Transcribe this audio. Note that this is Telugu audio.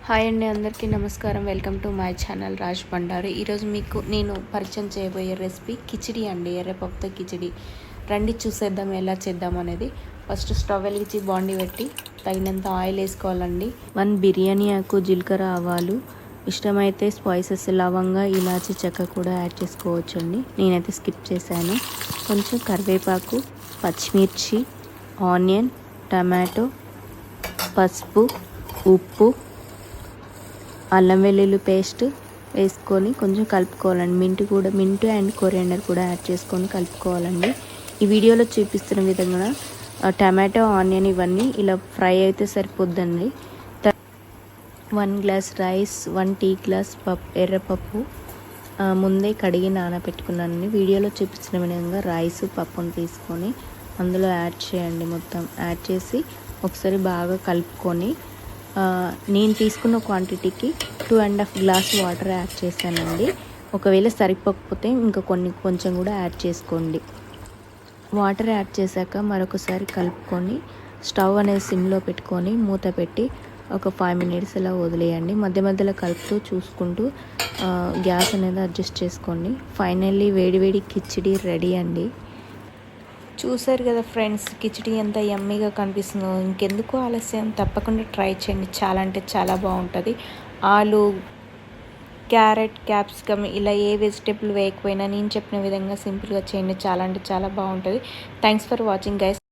హాయ్ అండి, అందరికీ నమస్కారం. Welcome to my channel Raj Bandaru. ఈరోజు మీకు నేను పరిచయం చేయబోయే రెసిపీ కిచిడి అండి, ఎర్రపప్పుతో కిచిడి. రండి చూసేద్దాం ఎలా చేద్దాం అనేది. ఫస్ట్ స్టవ్ వెలిగించి బాండి పెట్టి తగినంత ఆయిల్ వేసుకోవాలండి. 1 బిర్యానీ ఆకు, జీలకర్ర, ఆవాలు, ఇష్టమైతే స్పైసెస్ లవంగా, ఇలాచి, చెక్క కూడా యాడ్ చేసుకోవచ్చండి. నేనైతే స్కిప్ చేశాను. కొంచెం కరివేపాకు, పచ్చిమిర్చి, ఆనియన్, టమాటో, పసుపు, ఉప్పు, అల్లం వెల్లుల్లి పేస్ట్ వేసుకొని కొంచెం కలుపుకోవాలండి. మింటు అండ్ కొరియాండర్ కూడా యాడ్ చేసుకొని కలుపుకోవాలండి. ఈ వీడియోలో చూపిస్తున్న విధంగా టమాటో, ఆనియన్ ఇవన్నీ ఇలా ఫ్రై అయితే సరిపోద్దండి. 1 గ్లాస్ రైస్, 1 టీ గ్లాస్ ఎర్రపప్పు ముందే కడిగి నానబెట్టుకున్నానండి. వీడియోలో చూపించిన విధంగా రైస్, పప్పును తీసుకొని అందులో యాడ్ చేయండి. మొత్తం యాడ్ చేసి ఒకసారి బాగా కలుపుకొని నేను తీసుకున్న క్వాంటిటీకి 2.5 గ్లాస్ వాటర్ యాడ్ చేశానండి. ఒకవేళ సరిపోకపోతే ఇంకా కొంచెం కూడా యాడ్ చేసుకోండి. వాటర్ యాడ్ చేశాక మరొకసారి కలుపుకొని స్టవ్ అనేది సిమ్లో పెట్టుకొని మూత పెట్టి ఒక 5 మినిట్స్ ఇలా వదిలేయండి. మధ్య మధ్యలో కలుపుతూ చూసుకుంటూ గ్యాస్ అనేది అడ్జస్ట్ చేసుకోండి. ఫైనల్లీ వేడివేడి కిచిడి రెడీ అండి. చూసారు కదా ఫ్రెండ్స్, కిచిడి ఎంత యమ్మీగా కనిపిస్తుందో. ఇంకెందుకు ఆలస్యం, తప్పకుండా ట్రై చేయండి. చాలా అంటే చాలా బాగుంటుంది. ఆలు, క్యారెట్, క్యాప్సికమ్ ఇలా ఏ వెజిటేబుల్ వేయకపోయినా నేను చెప్పిన విధంగా సింపుల్గా చేయండి. చాలా అంటే చాలా బాగుంటుంది. Thanks for watching guys.